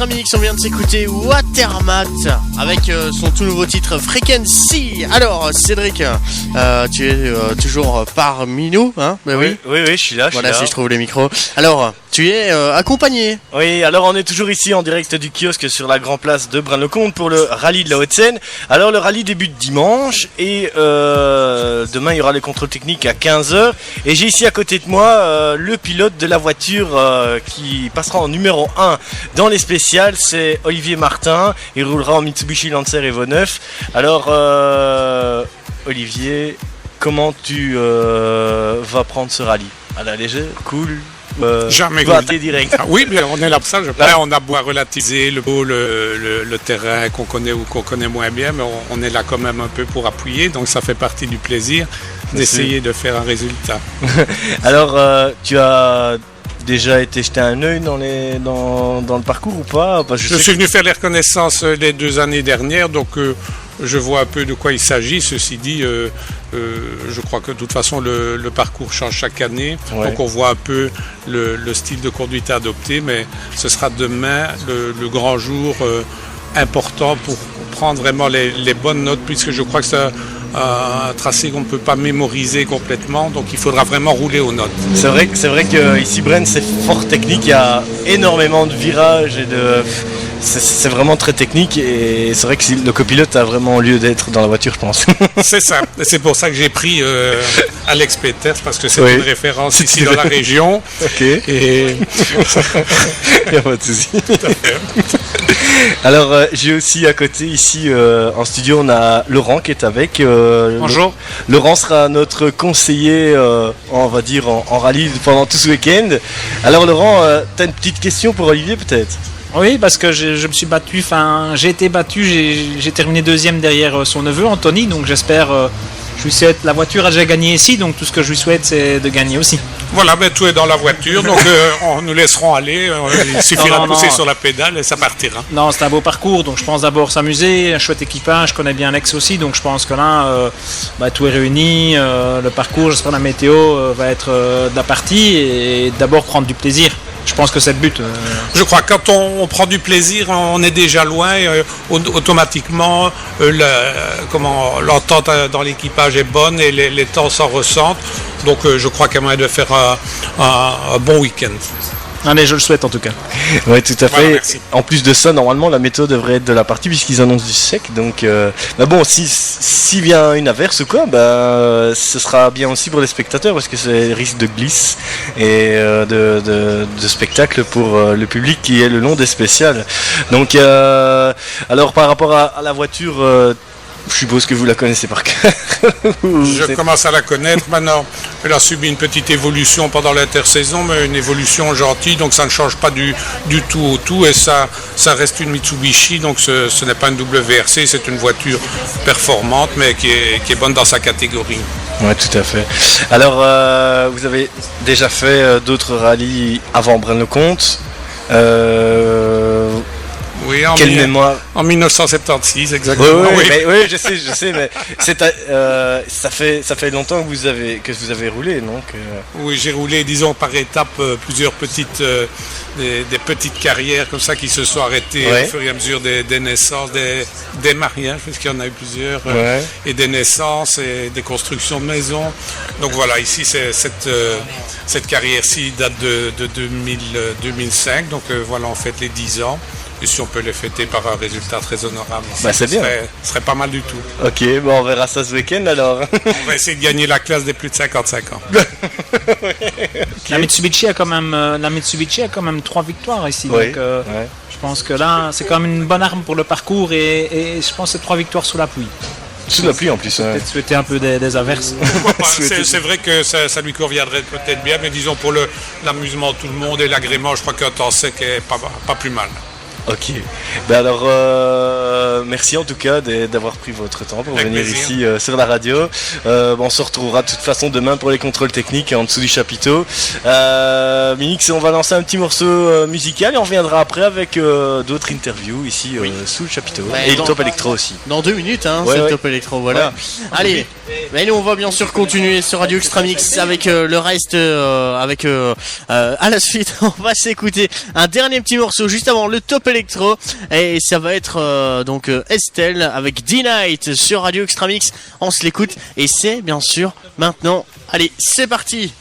Remix, on vient de s'écouter Watermat avec son tout nouveau titre Frequency. Alors Cédric, tu es toujours parmi nous, hein? Ben oui, je suis là. Voilà, si je trouve les micros. Alors, tu es accompagné. Oui, alors on est toujours ici en direct du kiosque sur la Grand Place de Braine-le-Comte pour le rallye de la Haute-Seine. Alors le rallye débute dimanche et demain il y aura les contrôles techniques à 15h. Et j'ai ici à côté de moi le pilote de la voiture qui passera en numéro 1 dans les spéciales, c'est Olivier Martin. Il roulera en Mitsubishi Lancer Evo 9. Alors Olivier, comment tu vas prendre ce rallye? À la légère, cool? Jamais direct. Oui, bien, on est là pour ça. On a beau relativiser le terrain qu'on connaît ou qu'on connaît moins bien, mais on est là quand même un peu pour appuyer. Donc ça fait partie du plaisir d'essayer de faire un résultat. Alors, tu as déjà été jeter un œil dans le parcours ou pas? Je suis venu faire les reconnaissances les 2 années dernières, donc je vois un peu de quoi il s'agit. Ceci dit, je crois que de toute façon le parcours change chaque année, donc on voit un peu le style de conduite à adopter, mais ce sera demain le grand jour important pour prendre vraiment les bonnes notes, puisque je crois que c'est un tracé qu'on ne peut pas mémoriser complètement, donc il faudra vraiment rouler aux notes. C'est vrai que ici Braine c'est fort technique, il y a énormément de virages et c'est vraiment très technique, et c'est vrai que le copilote a vraiment lieu d'être dans la voiture, je pense. C'est ça, c'est pour ça que j'ai pris Alex Peters, parce que c'est une référence ici dans la région. Ok. Et il n'y a pas de souci. Alors j'ai aussi à côté ici en studio, on a Laurent qui est avec. Bonjour. Laurent sera notre conseiller, on va dire en rallye pendant tout ce week-end. Alors Laurent, tu as une petite question pour Olivier peut-être? Oui, parce que je me suis battu, j'ai été battu, j'ai terminé 2e derrière son neveu Anthony, donc j'espère, je lui souhaite, la voiture a déjà gagné ici, donc tout ce que je lui souhaite c'est de gagner aussi. Voilà, tout est dans la voiture, donc nous laisserons aller, il suffira de pousser sur la pédale et ça partira. Non, c'est un beau parcours, donc je pense d'abord s'amuser, un chouette équipage, je connais bien Alex aussi, donc je pense que là, tout est réuni, le parcours, j'espère la météo va être de la partie, et d'abord prendre du plaisir. Je pense que c'est le but. Je crois que quand on prend du plaisir, on est déjà loin. Automatiquement, l'entente dans l'équipage est bonne et les temps s'en ressentent. Donc je crois qu'il y a moyen de faire un bon week-end. Allez, je le souhaite en tout cas. Oui, tout à fait. Voilà, en plus de ça, normalement, la météo devrait être de la partie puisqu'ils annoncent du sec. Donc, si vient une averse ou quoi, ce sera bien aussi pour les spectateurs parce que c'est risque de glisse et de spectacle pour le public qui est le long des spéciales. Donc, alors par rapport à la voiture. Je suppose que vous la connaissez par cœur. Je commence à la connaître maintenant. Elle a subi une petite évolution pendant l'intersaison, mais une évolution gentille, donc ça ne change pas du tout au tout. Et ça reste une Mitsubishi, donc ce n'est pas une WRC, c'est une voiture performante, mais qui est bonne dans sa catégorie. Oui, tout à fait. Alors, vous avez déjà fait d'autres rallyes avant Braine-le-Comte. Oui, mémoire. En 1976, exactement. Oui, je sais, mais ça fait longtemps que vous avez roulé, donc. Oui, j'ai roulé, disons, par étapes, plusieurs des petites carrières comme ça qui se sont arrêtées au fur et à mesure des naissances, des mariages, puisqu'il y en a eu plusieurs, et des naissances et des constructions de maisons. Donc voilà, ici, cette carrière-ci date de 2005, donc voilà, on fête les 10 ans. Et si on peut les fêter par un résultat très honorable, c'est bien. Ce serait pas mal du tout. Ok, on verra ça ce week-end alors. On va essayer de gagner la classe des plus de 55 ans. Okay. La Mitsubishi a quand même 3 victoires ici. Donc, je pense que là, c'est quand même une bonne arme pour le parcours et je pense que c'est 3 victoires sous la pluie. Sous la pluie en plus. Peut-être souhaiter un peu des averses. C'est vrai que ça lui conviendrait peut-être bien, mais disons pour l'amusement de tout le monde et l'agrément, je crois qu'un temps sec est pas plus mal. Ok. Ben alors, merci en tout cas d'avoir pris votre temps pour venir plaisir. ici sur la radio. On se retrouvera de toute façon demain pour les contrôles techniques en dessous du chapiteau. Minix, on va lancer un petit morceau musical et on reviendra après avec d'autres interviews ici sous le chapiteau. Ouais, et le top électro aussi. Dans 2 minutes, hein, Ouais, c'est le ouais. top électro, voilà. Ouais. Allez, mais nous on va bien sûr continuer sur Radio Extra Mix avec le reste, à la suite, on va s'écouter un dernier petit morceau juste avant le top électro et ça va être donc Estelle avec D-Night sur Radio Extra Mix. On se l'écoute et c'est bien sûr maintenant. Allez, c'est parti.